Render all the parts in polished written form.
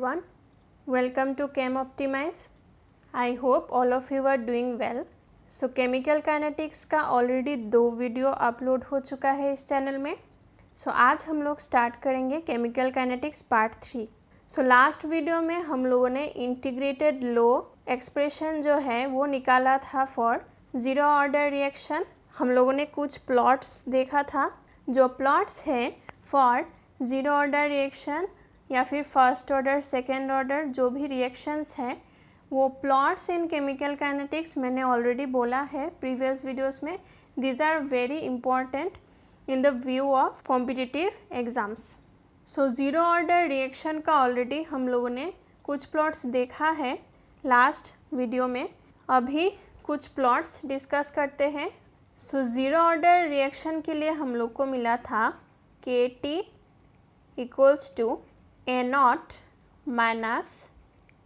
everyone. Welcome to Chem Optimize. I hope all of you are doing well. So chemical kinetics का already 2 video upload हो चुका है इस channel में. सो आज हम लोग स्टार्ट करेंगे chemical kinetics part 3. So last video में हम लोगों ने इंटीग्रेटेड लो एक्सप्रेशन जो है वो निकाला था फॉर ज़ीरो ऑर्डर रिएक्शन. हम लोगों ने कुछ प्लॉट्स देखा था. जो प्लॉट्स है फॉर ज़ीरो ऑर्डर रिएक्शन या फिर फर्स्ट ऑर्डर सेकेंड ऑर्डर जो भी रिएक्शंस हैं वो प्लॉट्स इन केमिकल काइनेटिक्स मैंने ऑलरेडी बोला है प्रीवियस वीडियोस में. These are very important in the view of competitive exams. So zero order reaction का ऑलरेडी हम लोगों ने कुछ प्लॉट्स देखा है लास्ट वीडियो में. अभी कुछ प्लॉट्स डिस्कस करते हैं. सो ज़ीरो ऑर्डर रिएक्शन के लिए हम लोग को मिला था KT equals to A0 minus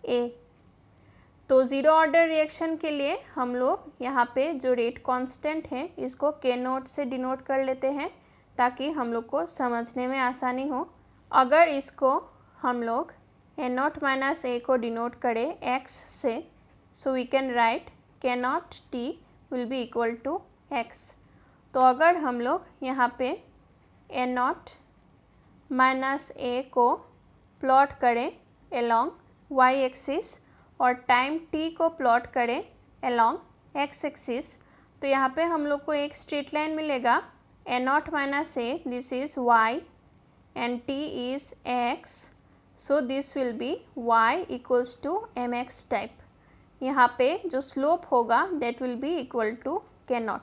A. तो ज़ीरो ऑर्डर रिएक्शन के लिए हम लोग यहाँ पे जो रेट कांस्टेंट है इसको K0 से डिनोट कर लेते हैं ताकि हम लोग को समझने में आसानी हो. अगर इसको हम लोग A0 माइनस A को डिनोट करें x से, so we can write K0 T will be equal to x. तो अगर हम लोग यहाँ पे A0 माइनस A को प्लॉट करें अलोंग y एक्सिस और टाइम t को प्लॉट करें अलोंग x एक्सिस, तो यहाँ पे हम लोग को एक स्ट्रेट लाइन मिलेगा. A0 minus A this is y and t is x, so this will be y equals to mx type. यहाँ पे जो स्लोप होगा that will be equal to K0.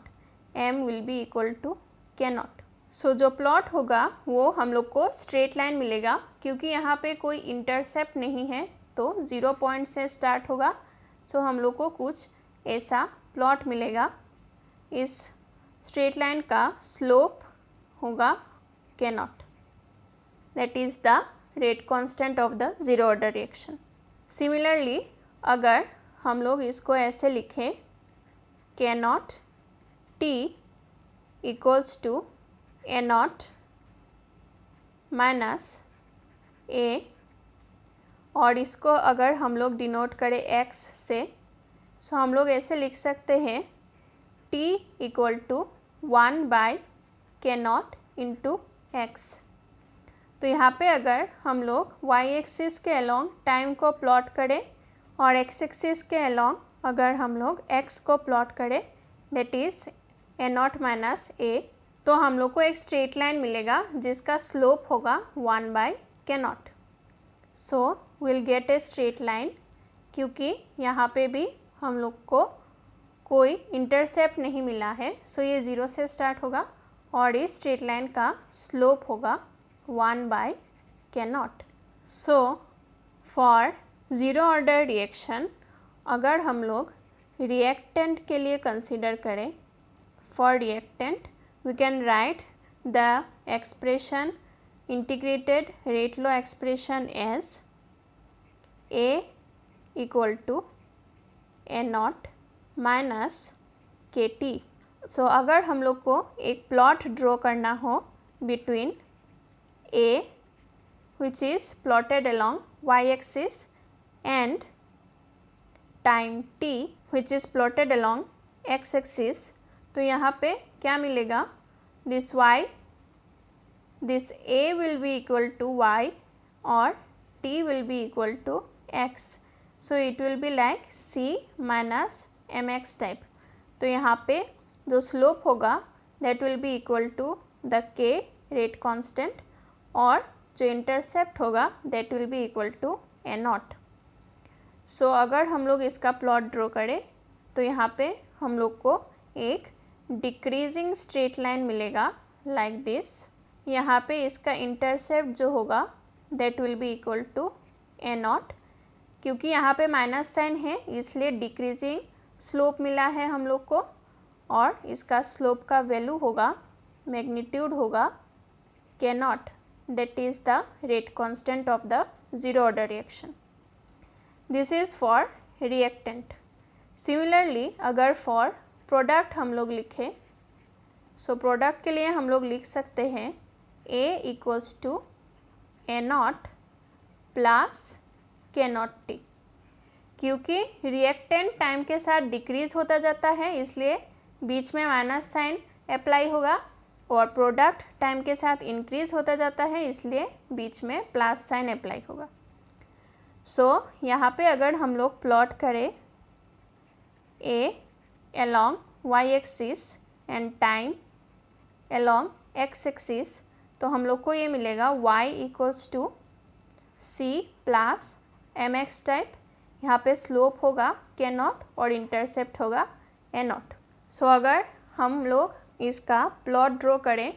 m will be equal to K0. So जो plot होगा वो हम लोग को स्ट्रेट लाइन मिलेगा क्योंकि यहाँ पे कोई इंटरसेप्ट नहीं है तो 0 पॉइंट से स्टार्ट होगा. सो हम लोग को कुछ ऐसा प्लॉट मिलेगा. इस स्ट्रेट लाइन का स्लोप होगा K0. That is the rate constant of the zero order reaction. Similarly अगर हम लोग इसको ऐसे लिखें K0 T equals to A0 minus A और इसको अगर हम लोग डिनोट करें x से, सो हम लोग ऐसे लिख सकते हैं T equal to 1 by K0 into x. तो यहाँ पे अगर हम लोग y एक्सिस के अलोंग टाइम को प्लॉट करें और x एक्सिस के अलोंग अगर हम लोग x को प्लॉट करें that is A0 minus A, तो हम लोग को एक स्ट्रेट लाइन मिलेगा जिसका स्लोप होगा 1 by K0. So will get a straight line क्योंकि यहाँ पे भी हम लोग को कोई इंटरसेप्ट नहीं मिला है. सो ये 0 से स्टार्ट होगा और इस स्ट्रेट लाइन का स्लोप होगा 1 by K0. So for zero order reaction अगर हम लोग रिएक्टेंट के लिए कंसिडर करें, for reactant we can write the expression integrated rate law expression as A equal to A0 minus KT. So अगर हम लोग को एक प्लॉट ड्रॉ करना हो between A which is plotted along y axis and time t which is plotted along x axis, तो यहाँ पे क्या मिलेगा, this y, this a will be equal to y और t will be equal to x. So it will be like c minus mx type. तो यहाँ पे जो स्लोप होगा that will be equal to the k rate constant और जो intercept होगा that will be equal to A0. So अगर हम लोग इसका प्लॉट ड्रॉ करें तो यहाँ पे हम लोग को एक डिक्रीजिंग स्ट्रेट लाइन मिलेगा लाइक दिस. यहाँ पे इसका इंटरसेप्ट जो होगा that will be equal to A0. क्योंकि यहाँ पे माइनस साइन है इसलिए डिक्रीजिंग स्लोप मिला है हम लोग को और इसका स्लोप का वैल्यू होगा, मैग्नीट्यूड होगा K0. That is the rate constant of the zero order reaction. This is for reactant. Similarly अगर फॉर प्रोडक्ट हम लोग लिखें, सो प्रोडक्ट के लिए हम लोग लिख सकते हैं A equals to A0 plus K naught T. क्योंकि रिएक्टेंट टाइम के साथ डिक्रीज होता जाता है इसलिए बीच में माइनस साइन अप्लाई होगा, और प्रोडक्ट टाइम के साथ इंक्रीज होता जाता है इसलिए बीच में प्लस साइन अप्लाई होगा। सो यहाँ पे अगर हम लोग प्लॉट करें A along y axis and time along x axis, तो हम लोग को ये मिलेगा y equals to c plus M X type. यहाँ पे स्लोप होगा के नॉट और इंटरसेप्ट होगा ए नॉट। सो अगर हम लोग इसका प्लॉट ड्रॉ करें,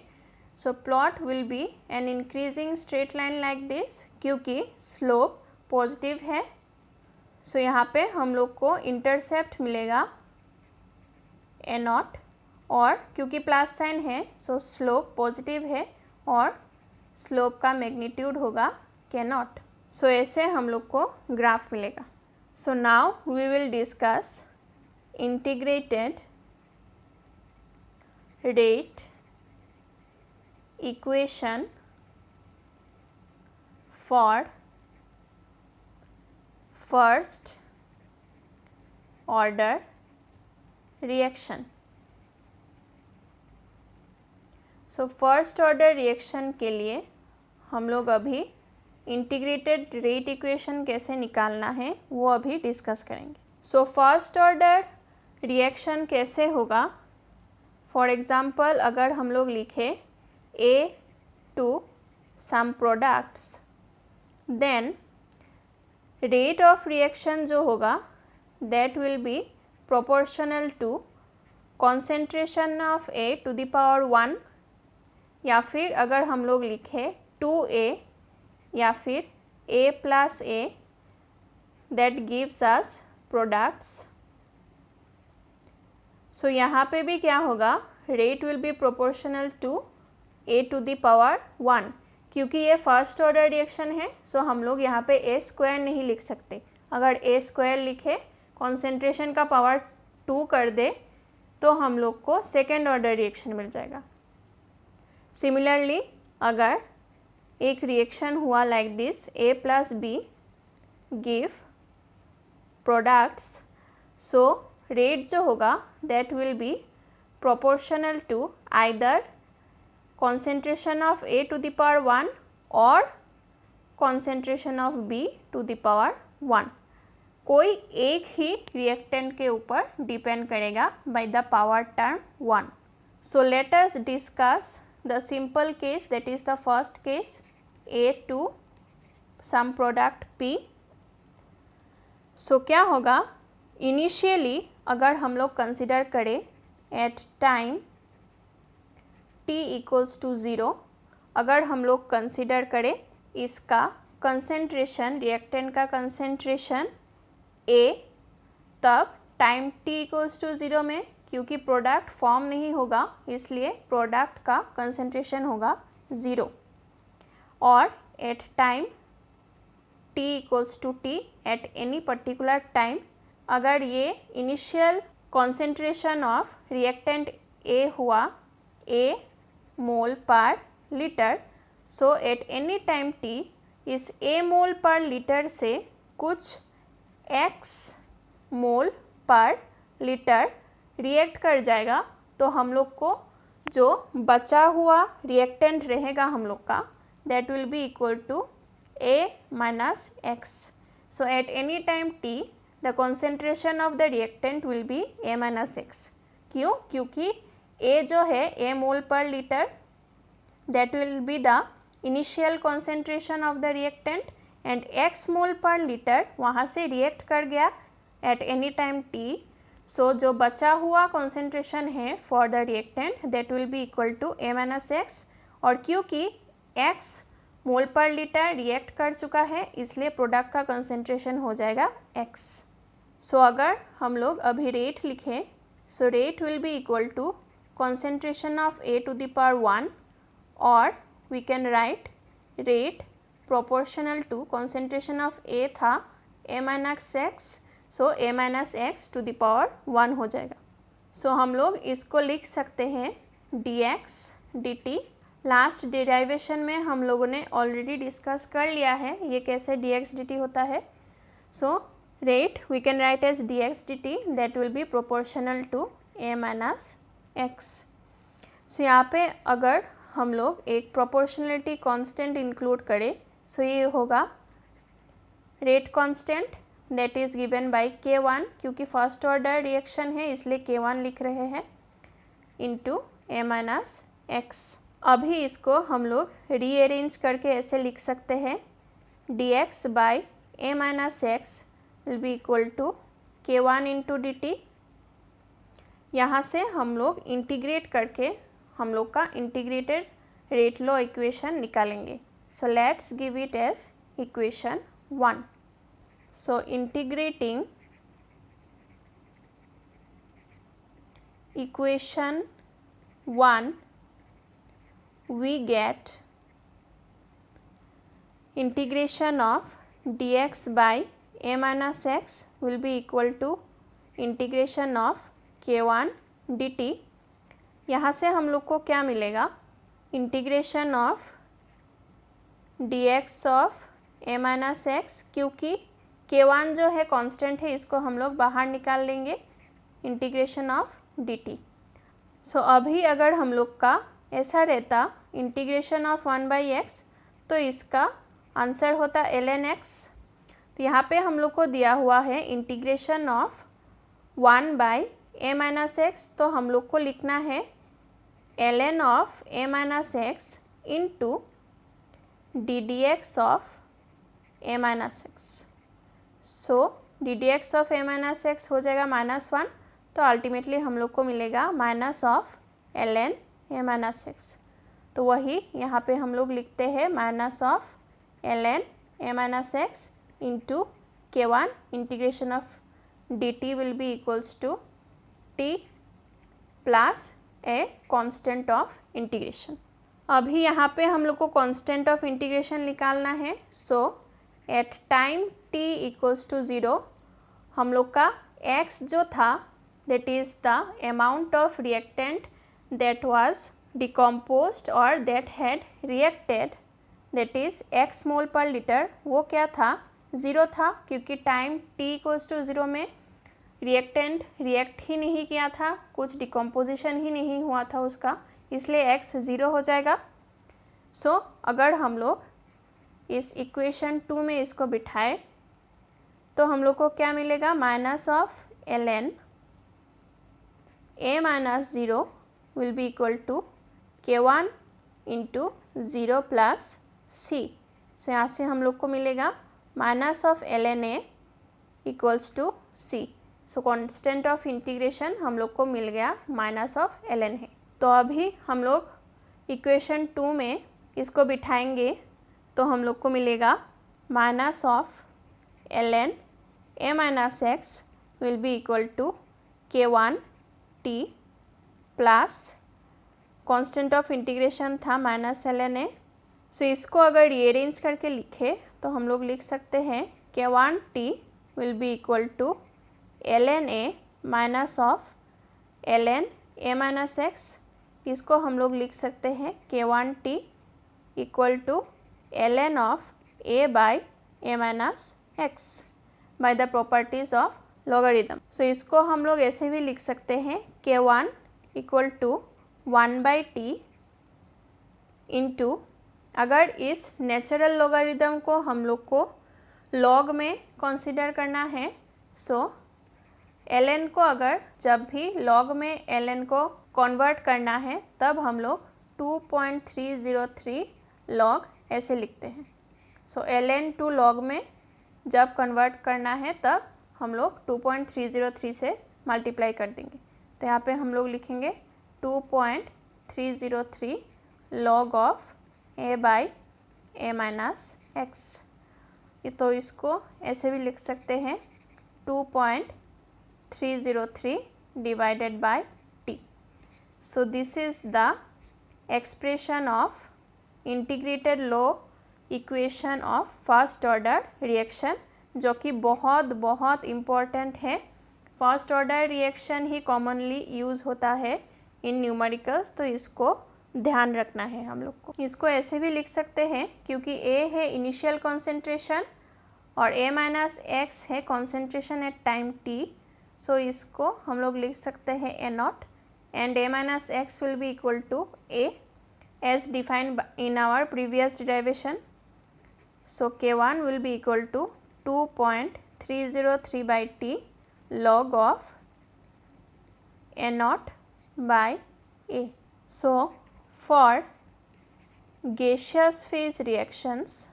so plot will be an increasing straight line like this, क्योंकि स्लोप पॉजिटिव है। सो यहाँ पे हम लोग को इंटरसेप्ट मिलेगा ए नॉट, और क्योंकि प्लस साइन है सो स्लोप पॉजिटिव है और स्लोप का मैग्नीट्यूड होगा के नॉट। सो ऐसे हम लोग को ग्राफ मिलेगा। So now we will discuss integrated rate equation for first order reaction. So first order reaction के लिए हम लोग अभी इंटीग्रेटेड रेट इक्वेशन कैसे निकालना है वो अभी डिस्कस करेंगे। सो फर्स्ट ऑर्डर रिएक्शन कैसे होगा, फॉर एग्ज़ाम्पल अगर हम लोग लिखें A to some products, then rate of reaction जो होगा that will be proportional to concentration of A to the power 1, या फिर अगर हम लोग लिखें 2a या फिर a plus a that gives us products. So यहाँ पे भी क्या होगा, rate will be proportional to a to the power 1। क्योंकि ये फर्स्ट ऑर्डर रिएक्शन है सो हम लोग यहाँ पे a स्क्वायर नहीं लिख सकते। अगर a स्क्वायर लिखे कॉन्सेंट्रेशन का पावर 2 कर दे तो हम लोग को सेकेंड ऑर्डर रिएक्शन मिल जाएगा। सिमिलरली अगर एक रिएक्शन हुआ like this a plus B give products, so rate जो होगा that will be proportional to either concentration of a to the power 1 और concentration of b to the power 1। कोई एक ही reactant के ऊपर डिपेंड करेगा by the power term 1। So let us discuss the simple case, that is the first case, a to some product p। So क्या होगा, initially अगर हम लोग कंसिडर करें at time t equals to 0, अगर हम लोग कंसिडर करें इसका कंसेंट्रेशन, रिएक्टेंट का कंसेंट्रेशन A, तब टाइम t इक्वल्स टू 0 में क्योंकि प्रोडक्ट फॉर्म नहीं होगा इसलिए प्रोडक्ट का कंसेंट्रेशन होगा 0, और at time t equals to t at any particular time अगर ये initial concentration of reactant A हुआ A mole per litre, so at any time t इस a मोल पर लीटर से कुछ x मोल per litre react कर जाएगा, तो हम लोग को जो बचा हुआ रिएक्टेंट रहेगा हम लोग का that will be equal to a minus X. So at any time t the concentration of the reactant will be a minus X. क्यों, क्योंकि A जो है a mole per litre that will be the initial concentration of the reactant and x mole per litre वहाँ से react कर गया at any time t, so जो बचा हुआ concentration है for the reactant that will be equal to a minus x, और क्योंकि x मोल पर लीटर रिएक्ट कर चुका है इसलिए प्रोडक्ट का concentration हो जाएगा x। so अगर हम लोग अभी रेट लिखें, so rate will be equal to concentration of a to the power 1, or we can write rate proportional to concentration of a था a minus x, so a minus x to the power 1 हो जाएगा। so हम लोग इसको लिख सकते हैं dx dt। Last derivation में हम लोगों ने ऑलरेडी डिस्कस कर लिया है ये कैसे dx dt होता है। So rate we can write as dx dt that will be proportional to a minus x. So यहाँ पे अगर हम लोग एक प्रोपोर्शनलिटी कांस्टेंट इंक्लूड करें सो ये होगा rate constant that is given by k1 क्योंकि फर्स्ट ऑर्डर रिएक्शन है इसलिए k1 लिख रहे हैं इंटू a माइनस एक्स. अभी इसको हम लोग रीअरेंज करके ऐसे लिख सकते हैं dx by a minus X will be equal to k1 into D T. यहाँ से हम लोग इंटीग्रेट करके हम लोग का इंटीग्रेटेड रेट लॉ इक्वेशन निकालेंगे. So let's give it as equation 1. So integrating equation 1 we get integration of dx by a minus x will be equal to integration of k1 dt. यहाँ से हम लोग को क्या मिलेगा integration of dx of a minus x क्योंकि k1 जो है कांस्टेंट है इसको हम लोग बाहर निकाल लेंगे इंटीग्रेशन ऑफ dt. सो अभी अगर हम लोग का ऐसा रहता इंटीग्रेशन ऑफ 1 बाई एक्स तो इसका आंसर होता ln x. तो यहाँ पे हम लोग को दिया हुआ है integration of 1 by a minus x तो हम लोग को लिखना है ln of a minus x into D D x of a minus X. So D D x of a minus x हो जाएगा -1 तो अल्टीमेटली हम लोग को मिलेगा minus of ln a minus x. तो वही यहाँ पे हम लोग लिखते हैं minus of ln a minus x into k1 integration of dt will be equals to t plus a constant of integration. अभी यहाँ पे हम लोग को कांस्टेंट ऑफ इंटीग्रेशन निकालना है. So at time t equals to 0 हम लोग का x जो था that is the amount of reactant that was decomposed or that had reacted that is x mole per liter वो क्या था 0 था क्योंकि टाइम t इक्वल्स टू 0 में रिएक्टेंट रिएक्ट ही नहीं किया था कुछ डिकम्पोजिशन ही नहीं हुआ था उसका इसलिए x 0 हो जाएगा. सो अगर हम लोग इस इक्वेशन 2 में इसको बिठाए तो हम लोग को क्या मिलेगा माइनस ऑफ ln a माइनस 0 will be equal to k1 into 0 plus c. So यहाँ से हम लोग को मिलेगा minus of ln a equals to c. So constant of integration हम लोग को मिल गया माइनस ऑफ ln a. तो अभी हम लोग इक्वेशन 2 में इसको बिठाएंगे तो हम लोग को मिलेगा minus of ln a minus X will be equal to k1 t plus constant of integration था माइनस ln a. सो इसको अगर रीअरेंज करके लिखे तो हम लोग लिख सकते हैं k1 t will be equal to ln a minus of ln a minus X. इसको हम लोग लिख सकते हैं k1 t equal to ln of a by a minus X by the properties of logarithm. So इसको हम लोग ऐसे भी लिख सकते हैं k1 equal to 1 by T into अगर इस नेचुरल लॉगरिथम को हम लोग को लॉग में कंसीडर करना है सो ln को अगर जब भी लॉग में ln को कन्वर्ट करना है तब हम लोग 2.303 लॉग ऐसे लिखते हैं. सो ln टू लॉग में जब कन्वर्ट करना है तब हम लोग 2.303 से मल्टीप्लाई कर देंगे. तो यहाँ पे हम लोग लिखेंगे 2.303 log of a by a minus x. तो इसको ऐसे भी लिख सकते हैं 2.303 divided by t. So this is the expression of integrated law equation of first order reaction जो कि बहुत इम्पॉर्टेंट है. फर्स्ट ऑर्डर रिएक्शन ही कॉमनली यूज़ होता है इन न्यूमेरिकल्स तो इसको ध्यान रखना है हम लोग को. इसको ऐसे भी लिख सकते हैं क्योंकि A है इनिशियल कॉन्सेंट्रेशन और a माइनस एक्स है concentration at time t, so इसको हम लोग लिख सकते हैं a naught and a minus X will be equal to a as defined in our previous derivation. So K1 will be equal to 2.303 by T log of A naught by A. So for gaseous phase reactions,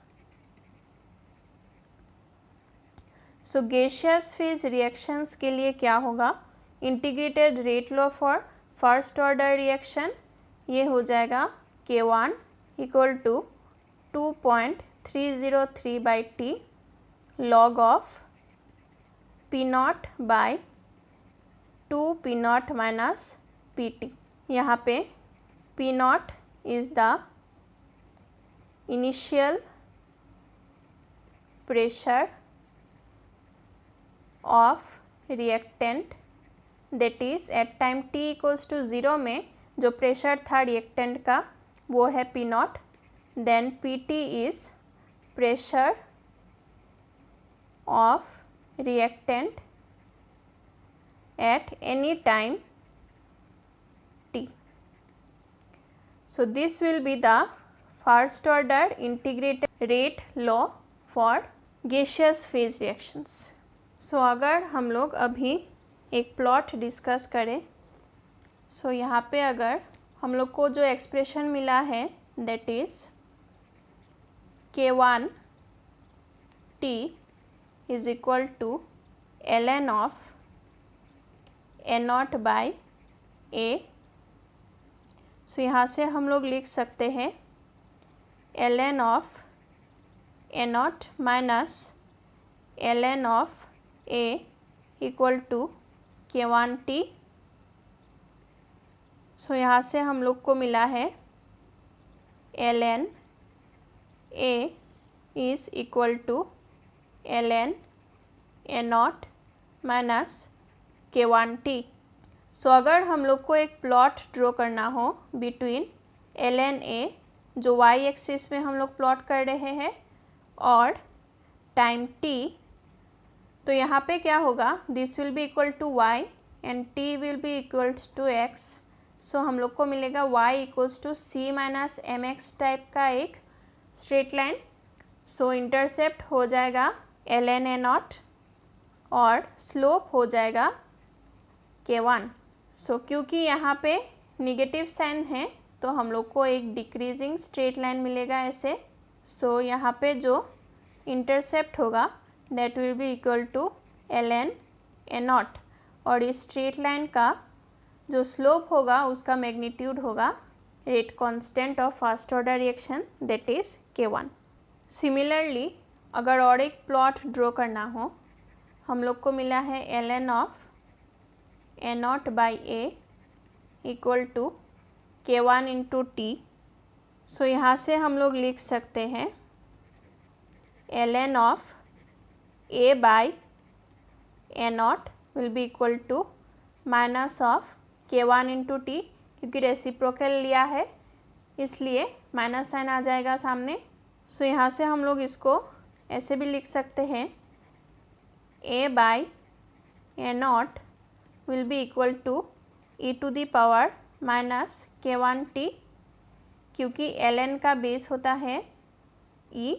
gaseous phase reactions के लिए क्या होगा, integrated rate law for first order reaction ये हो जाएगा K1 equal to 2.303 by T log of P naught by 2 P naught minus Pt. यहाँ पे P naught is the initial pressure of reactant, that is at time t equals to 0 में जो pressure था reactant का वो है P naught, then Pt is pressure of reactant at any time t. So this will be the first order integrated rate law for gaseous phase reactions. So अगर हम लोग अभी एक प्लॉट डिस्कस करें, सो यहाँ पे अगर हम लोग को जो एक्सप्रेशन मिला है that is K1 T is equal to ln of A naught by A. So यहाँ से हम लोग लिख सकते हैं ln of A naught minus ln of A equal to K1 T. So यहाँ से हम लोग को मिला है ln A is equal to ln A naught minus K1 T. So अगर हम लोग को एक प्लॉट ड्रॉ करना हो बिटवीन ln A जो y एक्सिस में हम लोग प्लॉट कर रहे हैं और टाइम t, तो यहाँ पे क्या होगा, this will be equal to y and t will be equals to x. So हम लोग को मिलेगा y equals to c minus M X type का एक स्ट्रेट लाइन. सो इंटरसेप्ट हो जाएगा ln A नॉट और स्लोप हो जाएगा K1. सो क्योंकि यहाँ पे निगेटिव साइन है तो हम लोग को एक डिक्रीजिंग स्ट्रेट लाइन मिलेगा ऐसे. सो यहाँ पे जो इंटरसेप्ट होगा that will be equal to ln A naught और इस स्ट्रेट लाइन का जो स्लोप होगा उसका मैग्नीट्यूड होगा rate constant of first order reaction that is K1. Similarly अगर और एक प्लॉट ड्रॉ करना हो, हम लोग को मिला है ln of A naught by A equal to K1 into T. So यहाँ से हम लोग लिख सकते हैं ln of A by A naught will be equal to minus of K1 into T, क्योंकि रेसिप्रोकल लिया है इसलिए माइनस साइन आ जाएगा सामने. सो यहाँ से हम लोग इसको ऐसे भी लिख सकते हैं A by A naught will be equal to e to the power minus K1 T, क्योंकि ln का बेस होता है e.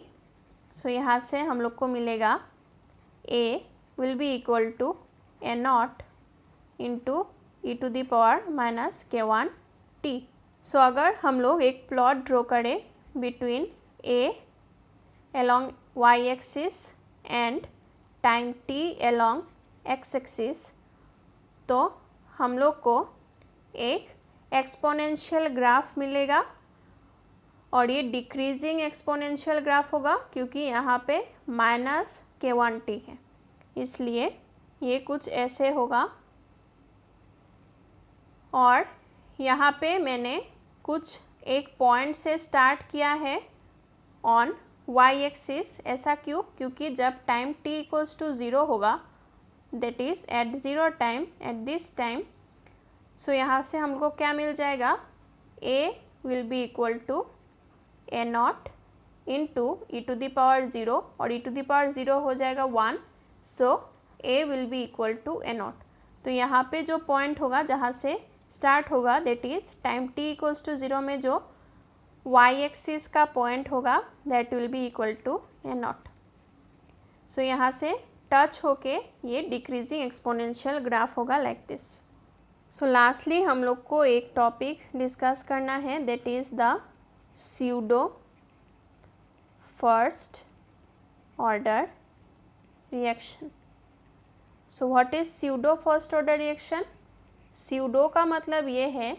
सो यहाँ से हम लोग को मिलेगा A will be equal to A not into e to the power minus K1 T. So अगर हम लोग एक प्लॉट ड्रॉ करें between A along y axis and time t along x axis, तो हम लोग को एक एक्सपोनेंशियल ग्राफ मिलेगा और ये डिक्रीजिंग एक्सपोनेंशियल ग्राफ होगा क्योंकि यहाँ पे माइनस K1 T है, इसलिए ये कुछ ऐसे होगा. और यहाँ पे मैंने कुछ एक पॉइंट से स्टार्ट किया है ऑन y एक्सिस. ऐसा क्यों, क्योंकि जब टाइम t इक्वल्स टू 0 होगा that is at 0 time at this time. So यहाँ से हमको क्या मिल जाएगा, A will be equal to A not into E to the power 0 और ई टू द पावर 0 हो जाएगा 1, so A will be equal to A not. तो यहाँ पे जो पॉइंट होगा जहाँ से स्टार्ट होगा that is time t equals to 0 में जो y एक्सिस का पॉइंट होगा that will be equal to A not. So यहाँ से टच होके ये डिक्रीजिंग एक्सपोनेंशियल ग्राफ होगा लाइक दिस। सो लास्टली हम लोग को एक टॉपिक डिस्कस करना है that is the pseudo first order reaction. So what is pseudo first order reaction? Pseudo का मतलब ये है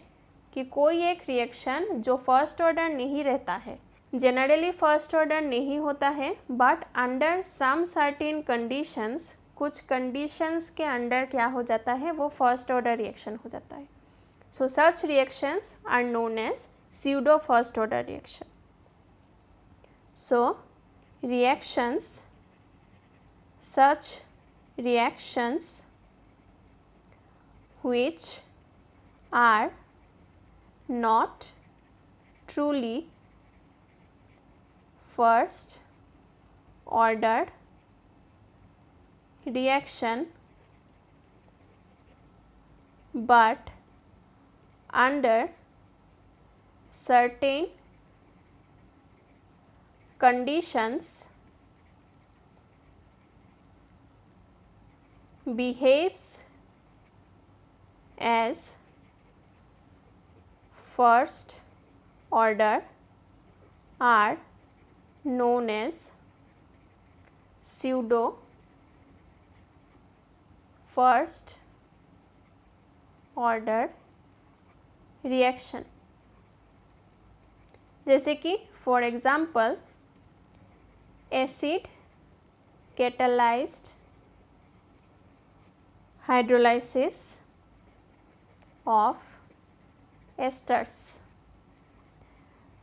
कि कोई एक रिएक्शन जो फर्स्ट ऑर्डर नहीं रहता है, जनरली फर्स्ट ऑर्डर नहीं होता है, but under some certain conditions, कुछ कंडीशंस के अंडर क्या हो जाता है, वो फर्स्ट ऑर्डर रिएक्शन हो जाता है। So such reactions are known as pseudo first order reaction. So reactions, such reactions which are not truly first order reaction but under certain conditions behaves as first order are known as pseudo first order reaction। जैसे कि for example acid catalysed hydrolysis of esters.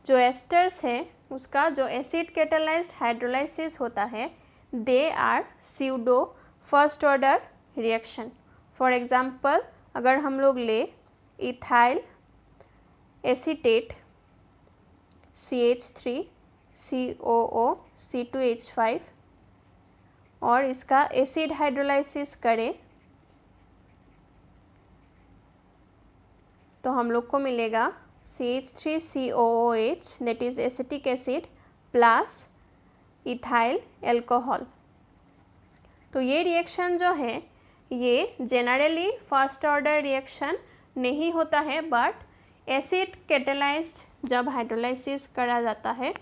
जो esters है उसका जो acid catalysed hydrolysis होता है they are pseudo first order reaction. For example अगर हम लोग ले ethyl acetate CH3 COO C2H5 और इसका एसिड हाइड्रोलाइसिस करें तो हम लोग को मिलेगा CH3COOH that is acetic acid plus ethyl alcohol. तो ये रिएक्शन जो है ये जनरली फर्स्ट ऑर्डर रिएक्शन नहीं होता है, बट एसिड कैटालाइज्ड जब हाइड्रोलाइसिस करा जाता है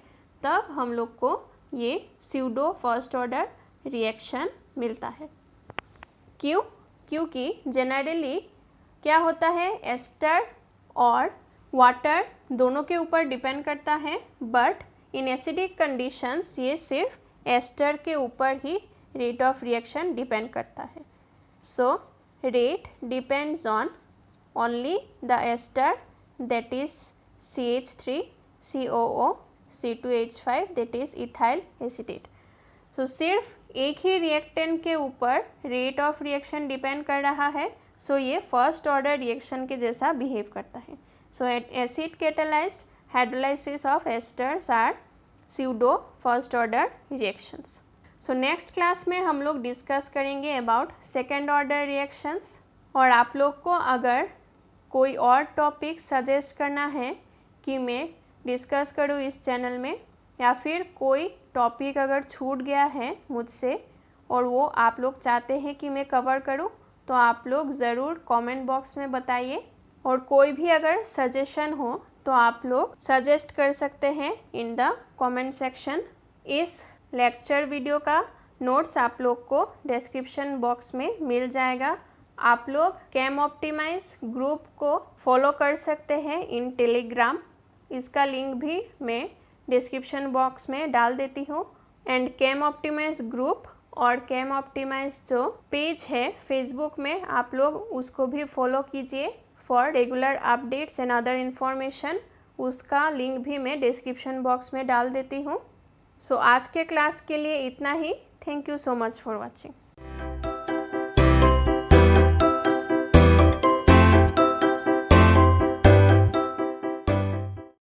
तब हम लोग को ये स्यूडो फर्स्ट ऑर्डर रिएक्शन मिलता है। क्यों? क्योंकि जनरली क्या होता है एस्टर और वाटर दोनों के ऊपर डिपेंड करता है, बट इन एसिडिक कंडीशंस ये सिर्फ एस्टर के ऊपर ही रेट ऑफ रिएक्शन डिपेंड करता है। So rate depends on only the ester that is CH3COO C2H5 that is ethyl acetate. So सिर्फ एक ही रिएक्टेंट के ऊपर रेट ऑफ रिएक्शन डिपेंड कर रहा है, सो ये फर्स्ट ऑर्डर रिएक्शन के जैसा बिहेव करता है। So acid catalysed hydrolysis of esters are pseudo first order reactions. So next class में हम लोग डिस्कस करेंगे अबाउट सेकेंड ऑर्डर रिएक्शंस। और आप लोग को अगर कोई और टॉपिक सजेस्ट करना है कि मैं डिस्कस करूँ इस चैनल में, या फिर कोई टॉपिक अगर छूट गया है मुझसे और वो आप लोग चाहते हैं कि मैं कवर करूँ, तो आप लोग ज़रूर कमेंट बॉक्स में बताइए। और कोई भी अगर सजेशन हो तो आप लोग सजेस्ट कर सकते हैं इन द कमेंट सेक्शन। इस लेक्चर वीडियो का नोट्स आप लोग को डिस्क्रिप्शन बॉक्स में मिल जाएगा। आप लोग कैम ऑप्टिमाइज ग्रुप को फॉलो कर सकते हैं इन टेलीग्राम, इसका लिंक भी मैं डिस्क्रिप्शन बॉक्स में डाल देती हूँ। एंड कैम ऑप्टिमाइज ग्रुप और कैम ऑप्टिमाइज जो पेज है फेसबुक में, आप लोग उसको भी फॉलो कीजिए for regular updates and other information. उसका लिंक भी मैं डिस्क्रिप्शन बॉक्स में डाल देती हूँ। सो आज के क्लास के लिए इतना ही। Thank you so much for watching.